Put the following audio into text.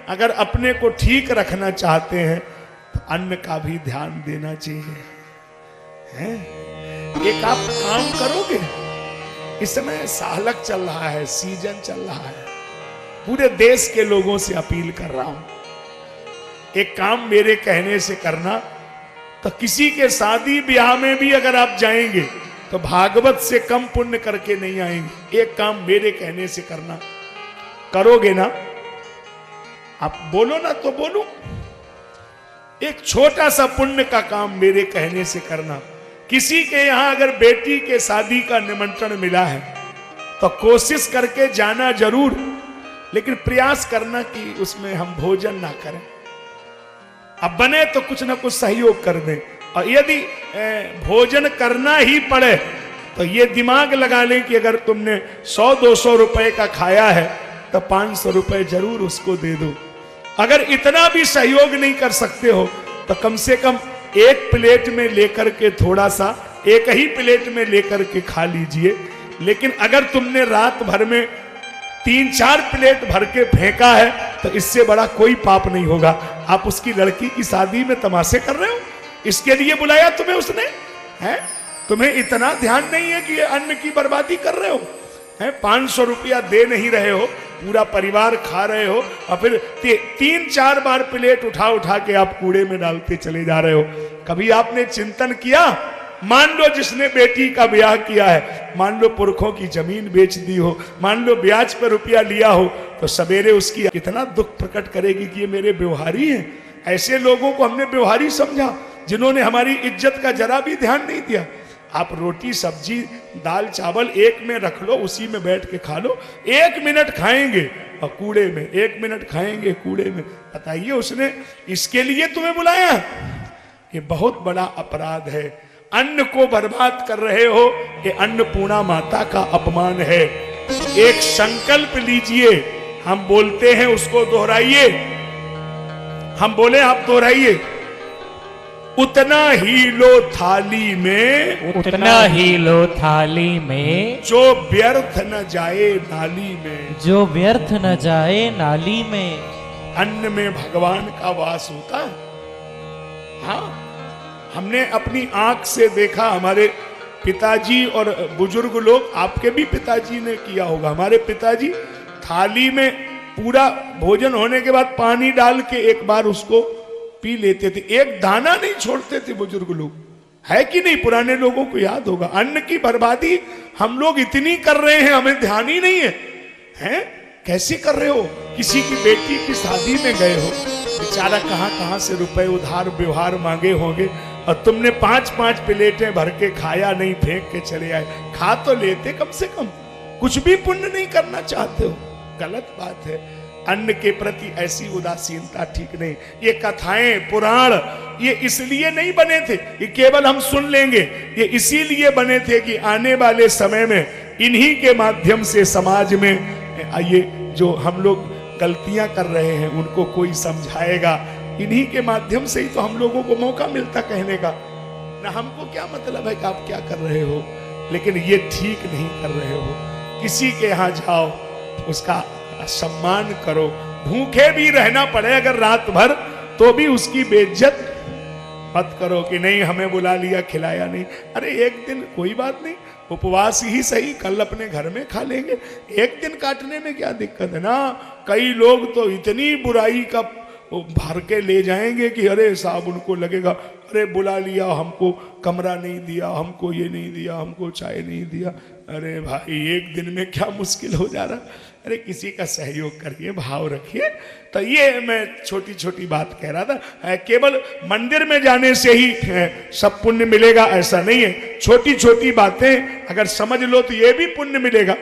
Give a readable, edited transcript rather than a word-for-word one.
अगर अपने को ठीक रखना चाहते हैं तो अन्न का भी ध्यान देना चाहिए, हैं? एक आप काम करोगे, इस समय सालक चल रहा है, सीजन चल रहा है, पूरे देश के लोगों से अपील कर रहा हूं, एक काम मेरे कहने से करना। तो किसी के शादी ब्याह में भी अगर आप जाएंगे तो भागवत से कम पुण्य करके नहीं आएंगे। एक काम मेरे कहने से करना, करोगे ना? आप बोलो ना तो बोलो, एक छोटा सा पुण्य का काम मेरे कहने से करना। किसी के यहां अगर बेटी के शादी का निमंत्रण मिला है तो कोशिश करके जाना जरूर, लेकिन प्रयास करना कि उसमें हम भोजन ना करें। अब बने तो कुछ ना कुछ सहयोग कर दें, और यदि भोजन करना ही पड़े तो ये दिमाग लगा लें कि अगर तुमने 100-200 रुपए का खाया है तो 500 रुपए जरूर उसको दे दो। अगर इतना भी सहयोग नहीं कर सकते हो तो कम से कम एक प्लेट में लेकर के थोड़ा सा, एक ही प्लेट में लेकर के खा लीजिए। लेकिन अगर तुमने रात भर में 3-4 प्लेट भर के फेंका है तो इससे बड़ा कोई पाप नहीं होगा। आप उसकी लड़की की शादी में तमाशे कर रहे हो, इसके लिए बुलाया तुम्हें उसने, है? तुम्हें इतना ध्यान नहीं है कि ये अन्न की बर्बादी कर रहे हो, है? 500 रुपया दे नहीं रहे हो, पूरा परिवार खा रहे हो, और फिर 3-4 बार प्लेट उठा उठा के आप कूड़े में डालते चले जा रहे हो। कभी आपने चिंतन किया? मान लो जिसने बेटी का ब्याह किया है, मान लो पुरखों की जमीन बेच दी हो, मान लो ब्याज पर रुपया लिया हो, तो सवेरे उसकी कितना दुख प्रकट करेगी कि ये मेरे व्यवहारी हैं। ऐसे लोगों को हमने व्यवहारी समझा जिन्होंने हमारी इज्जत का जरा भी ध्यान नहीं दिया। आप रोटी सब्जी दाल चावल एक में रख लो, उसी में बैठ के खा लो। 1 मिनट खाएंगे और कूड़े में, 1 मिनट खाएंगे कूड़े में। बताइए उसने इसके लिए तुम्हें बुलाया? ये बहुत बड़ा अपराध है। अन्न को बर्बाद कर रहे हो, ये अन्नपूर्णा माता का अपमान है। एक संकल्प लीजिए, हम बोलते हैं उसको दोहराइए। हम बोले आप दोहराइए, उतना ही लो थाली में, उतना ही लो थाली में, जो व्यर्थ न जाए नाली में, जो व्यर्थ न जाए नाली में। अन्न में भगवान का वास होता है। हाँ, हमने अपनी आंख से देखा, हमारे पिताजी और बुजुर्ग लोग, आपके भी पिताजी ने किया होगा, हमारे पिताजी थाली में पूरा भोजन होने के बाद पानी डाल के एक बार उसको पी लेते थे, एक दाना नहीं छोड़ते थे बुजुर्ग लोग, है कि नहीं? पुराने लोगों को याद होगा। अन्न की बर्बादी हम लोग इतनी कर रहे हैं, हमें ध्यान ही नहीं है, हैं? कैसे कर रहे हो? किसी की बेटी की शादी में गए हो, बेचारा कहां कहां से रुपए उधार व्यवहार मांगे होंगे, और तुमने 5-5 प्लेटें भर के खाया नहीं, फेंक के चले आए। खा तो लेते कम से कम, कुछ भी पुण्य नहीं करना चाहते हो, गलत बात है। अन्न के प्रति ऐसी उदासीनता ठीक नहीं। ये कथाएं पुराण ये इसलिए नहीं बने थे, ये केवल हम सुन लेंगे, ये इसीलिए बने थे कि आने वाले समय में इन्हीं के माध्यम से समाज में ये जो हम लोग गलतियां कर रहे हैं उनको कोई समझाएगा। इन्हीं के माध्यम से ही तो हम लोगों को मौका मिलता कहने का। ना हमको क्या मतलब है कि आप क्या कर रहे हो, लेकिन ये ठीक नहीं कर रहे हो। किसी के यहाँ जाओ, उसका सम्मान करो, भूखे भी रहना पड़े अगर रात भर, तो भी उसकी बेइज्जत मत करो कि नहीं हमें बुला लिया खिलाया नहीं। अरे एक दिन कोई बात नहीं, उपवास ही सही, कल अपने घर में खा लेंगे, एक दिन काटने में क्या दिक्कत है ना। कई लोग तो इतनी बुराई का भर के ले जाएंगे कि अरे साहब उनको लगेगा अरे बुला लिया, हमको कमरा नहीं दिया, हमको ये नहीं दिया, हमको चाय नहीं दिया। अरे भाई एक दिन में क्या मुश्किल हो जा रहा। अरे किसी का सहयोग करिए, भाव रखिए। तो ये मैं छोटी छोटी बात कह रहा था। केवल मंदिर में जाने से ही सब पुण्य मिलेगा ऐसा नहीं है। छोटी छोटी बातें अगर समझ लो तो ये भी पुण्य मिलेगा।